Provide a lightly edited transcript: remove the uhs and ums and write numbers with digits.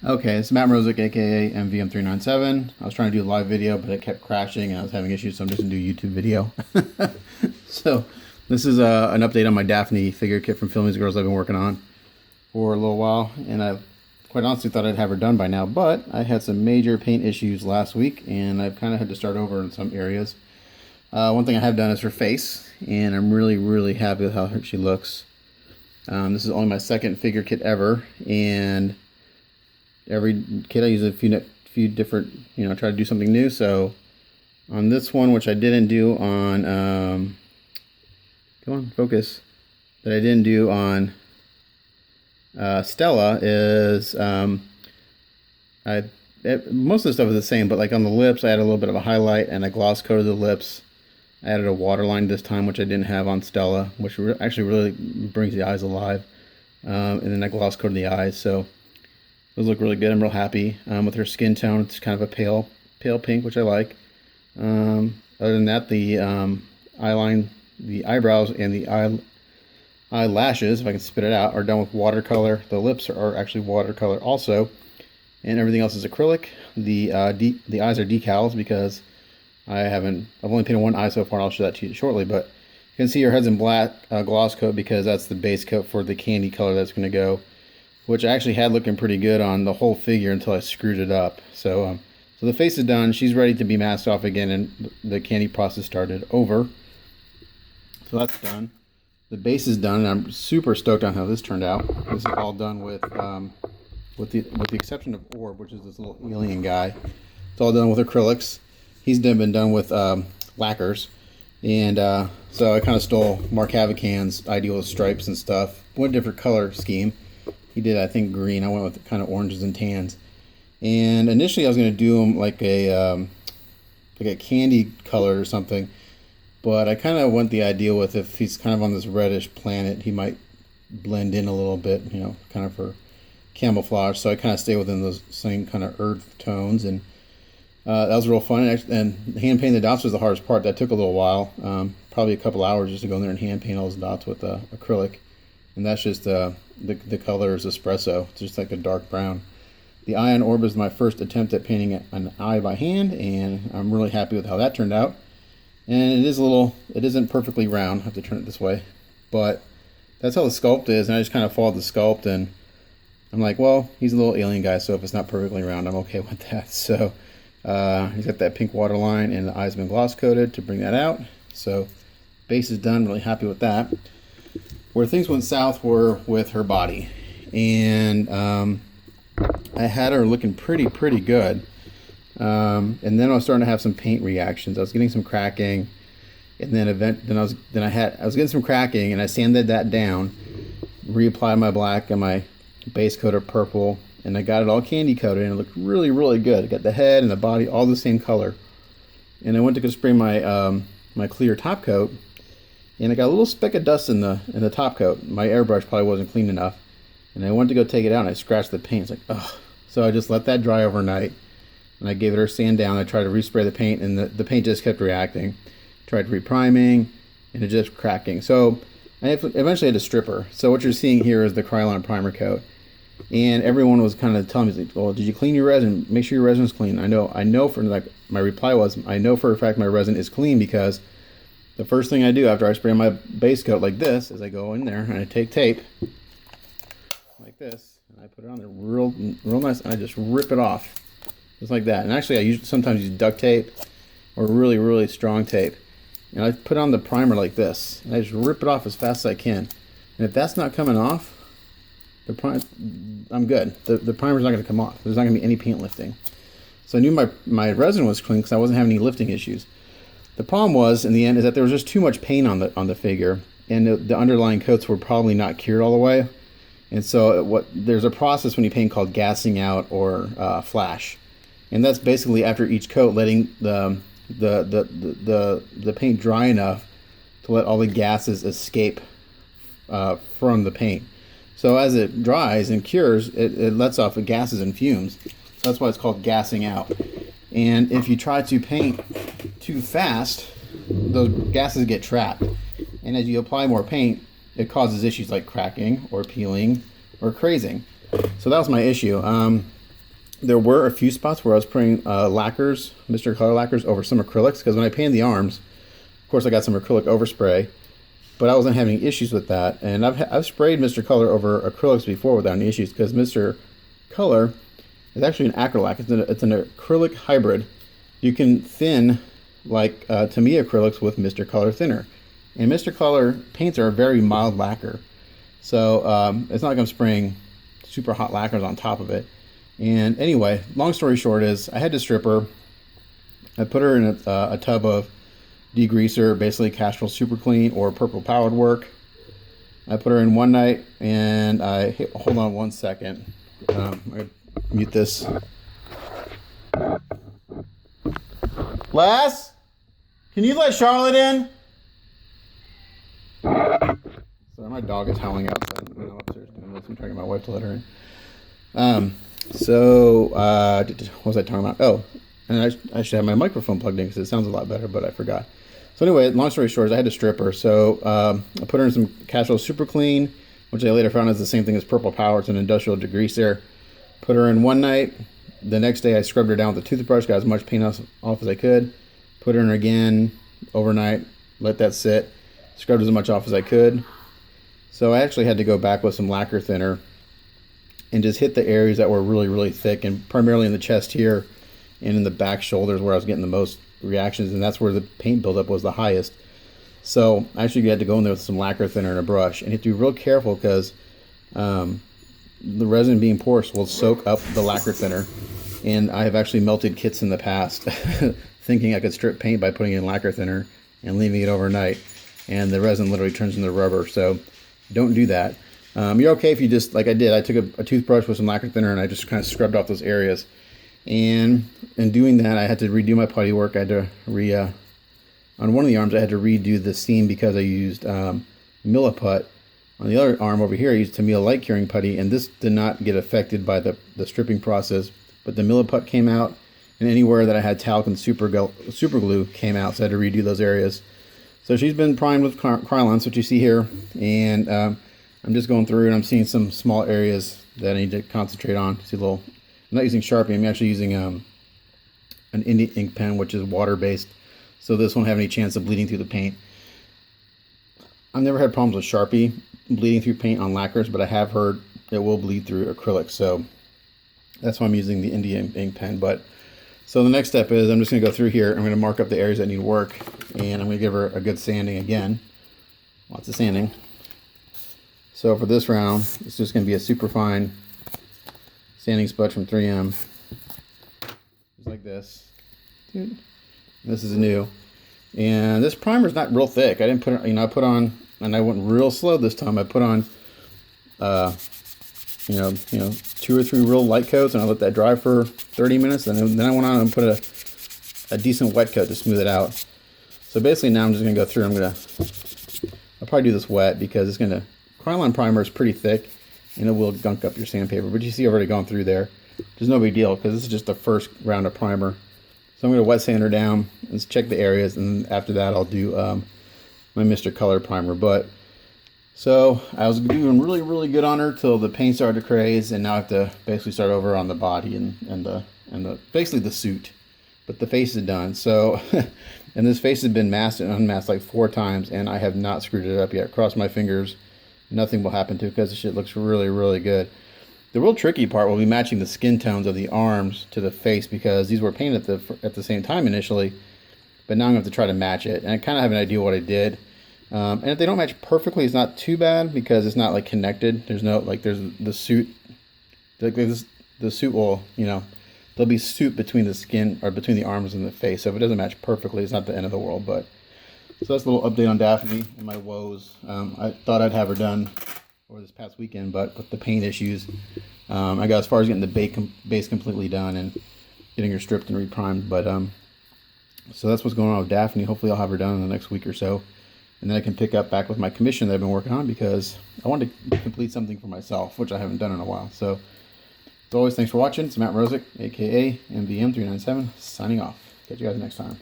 Okay, it's Matt Mrozick, aka MVM397. I was trying to do a live video, but it kept crashing and I was having issues, so I'm just gonna do a YouTube video. So, this is an update on my Daphne figure kit from Filming Girls I've been working on for a little while, and I quite honestly thought I'd have her done by now, but I had some major paint issues last week, and I've kind of had to start over in some areas. One thing I have done is her face, and I'm really happy with how she looks. This is only my second figure kit ever, and every kit I use a few different, try to do something new. So on this one, which I didn't do on, come on, focus, that I didn't do on Stella is, most of the stuff is the same, but like on the lips, I added a little bit of a highlight and a gloss coated the lips. I added a waterline this time, which I didn't have on Stella, which actually really brings the eyes alive. And then I gloss coated the eyes, so those look really good. I'm real happy with her skin tone. It's kind of a pale pink, which I like. Other than that, the eyeline, the eyebrows, and the eyelashes, if I can spit it out, are done with watercolor. The lips are actually watercolor also, and everything else is acrylic. The eyes are decals because I've only painted one eye so far. I'll show that to you shortly, but you can see her head's in black gloss coat because that's the base coat for the candy color that's going to go, which I actually had looking pretty good on the whole figure until I screwed it up. So the face is done. She's ready to be masked off again, and the candy process started over. So that's done. The base is done, and I'm super stoked on how this turned out. This is all done with the exception of Orb, which is this little alien guy. It's all done with acrylics. He's been done with lacquers, and so I kind of stole Mark Havacan's idea with stripes and stuff. One different color scheme. He did, I think, green. I went with kind of oranges and tans. And initially, I was going to do him like a candy color or something, but I kind of went the idea with if he's kind of on this reddish planet, he might blend in a little bit, kind of for camouflage. So I kind of stay within those same kind of earth tones, and that was real fun. And hand painting the dots was the hardest part. That took a little while, probably a couple hours just to go in there and hand paint all those dots with acrylic. And that's just the color is espresso. It's just like a dark brown. The eye on Orb is my first attempt at painting an eye by hand, and I'm really happy with how that turned out. And it isn't perfectly round. I have to turn it this way, but that's how the sculpt is. And I just kind of followed the sculpt, and I'm like, well, he's a little alien guy, so if it's not perfectly round, I'm okay with that. So he's got that pink waterline, and the eyes have been gloss coated to bring that out. So base is done. Really happy with that. Where things went south were with her body, and I had her looking pretty good, and then I was starting to have some paint reactions. I was getting some cracking, and then I was getting some cracking, and I sanded that down, reapplied my black and my base coat of purple, and I got it all candy coated, and it looked really good. I got the head and the body all the same color, and I went to go spray my my clear top coat. And I got a little speck of dust in the top coat. My airbrush probably wasn't clean enough. And I went to go take it out, and I scratched the paint. It's like, ugh. So I just let that dry overnight. And I gave it her sand down. I tried to respray the paint, and the paint just kept reacting. Tried repriming, and it just cracking. So I eventually had to strip her. So what you're seeing here is the Krylon primer coat. And everyone was kind of telling me, like, well, did you clean your resin? Make sure your resin is clean. I know for, like, my reply was, I know for a fact my resin is clean because the first thing I do after I spray my base coat like this is I go in there and I take tape like this, and I put it on there real nice, and I just rip it off just like that. And actually I sometimes use duct tape or really strong tape, and I put on the primer like this, and I just rip it off as fast as I can. And if that's not coming off, I'm good. The primer's not going to come off. There's not going to be any paint lifting. So I knew my resin was clean because I wasn't having any lifting issues. The problem was, in the end, is that there was just too much paint on the figure, and the underlying coats were probably not cured all the way. And so there's a process when you paint called gassing out or flash, and that's basically after each coat letting the paint dry enough to let all the gases escape from the paint. So as it dries and cures, it lets off the gases and fumes. That's why it's called gassing out. And if you try to paint too fast, those gases get trapped. And as you apply more paint, it causes issues like cracking or peeling or crazing. So that was my issue. There were a few spots where I was putting lacquers, Mr. Color lacquers, over some acrylics, because when I painted the arms, of course I got some acrylic overspray, but I wasn't having issues with that. And I've sprayed Mr. Color over acrylics before without any issues, because Mr. Color is actually an acrylac. It's an acrylic hybrid. You can thin like Tamiya acrylics with Mr. Color thinner. And Mr. Color paints are a very mild lacquer. So it's not like I'm spraying super hot lacquers on top of it. And anyway, long story short is I had to strip her. I put her in a tub of degreaser, basically Castrol Super Clean or Purple Powered Work. I put her in one night, and hold on one second. I'm going to mute this. Les, can you let Charlotte in? Sorry, my dog is howling outside. I'm upstairs doing this. I'm trying to get my wife to let her in. What was I talking about? Oh, and I should have my microphone plugged in because it sounds a lot better, but I forgot. So anyway, long story short is I had to strip her. So I put her in some Castrol Super Clean, which I later found is the same thing as Purple Power. It's an industrial degreaser. Put her in one night. The next day I scrubbed her down with a toothbrush, got as much paint off as I could. Put her in again overnight, let that sit. Scrubbed as much off as I could. So I actually had to go back with some lacquer thinner and just hit the areas that were really, really thick, and primarily in the chest here and in the back shoulders where I was getting the most reactions, and that's where the paint buildup was the highest. So I actually had to go in there with some lacquer thinner and a brush, and you have to be real careful because the resin being porous will soak up the lacquer thinner. And I have actually melted kits in the past thinking I could strip paint by putting in lacquer thinner and leaving it overnight, and the resin literally turns into rubber. So don't do that. You're okay if you just, like I did, I took a toothbrush with some lacquer thinner and I just kind of scrubbed off those areas. And in doing that, I had to redo my putty work. I had to on one of the arms I had to redo the seam because I used Milliput. On the other arm over here I used Tamiya light curing putty, and this did not get affected by the stripping process, but the Milliput came out, and anywhere that I had talc and super glue came out, so I had to redo those areas. So she's been primed with Krylon, what you see here, and I'm just going through and I'm seeing some small areas that I need to concentrate on. See I'm not using Sharpie, I'm actually using an India ink pen, which is water-based, so this won't have any chance of bleeding through the paint. I've never had problems with Sharpie bleeding through paint on lacquers, but I have heard it will bleed through acrylic, so that's why I'm using the India ink pen. But so the next step is I'm just going to go through here. I'm going to mark up the areas that need work, and I'm going to give her a good sanding again. Lots of sanding. So for this round, it's just going to be a super fine sanding sponge from 3M. Just like this. This is new. And this primer is not real thick. I didn't put it, I put on, and I went real slow this time. I put on, 2 or 3 real light coats, and I let that dry for 30 minutes. And then I went on and put a decent wet coat to smooth it out. So basically now I'm just going to go through. I'll probably do this wet because it's going to, Krylon primer is pretty thick, and it will gunk up your sandpaper. But you see I've already gone through there. There's no big deal because this is just the first round of primer. So I'm going to wet sand her down and check the areas, and after that I'll do my Mr. Color primer. But so I was doing really, really good on her till the paint started to craze, and now I have to basically start over on the body and the basically the suit. But the face is done. So and this face has been masked and unmasked like 4 times, and I have not screwed it up yet. Cross my fingers, nothing will happen to it because the shit looks really, really good. The real tricky part will be matching the skin tones of the arms to the face, because these were painted at the same time initially, but now I'm going to have to try to match it. And I kind of have an idea what I did. And if they don't match perfectly, it's not too bad because it's not like connected. There's no, like, there's the suit, like this, the suit will, there'll be suit between the skin, or between the arms and the face. So if it doesn't match perfectly, it's not the end of the world. But so that's a little update on Daphne and my woes. I thought I'd have her done over this past weekend, but with the paint issues, I got as far as getting the base completely done and getting her stripped and reprimed. But so that's what's going on with Daphne. Hopefully I'll have her done in the next week or so, and then I can pick up back with my commission that I've been working on, because I want to complete something for myself, which I haven't done in a while. So as always, thanks for watching. It's Matt Rosick, aka MVM397, signing off. Catch you guys next time.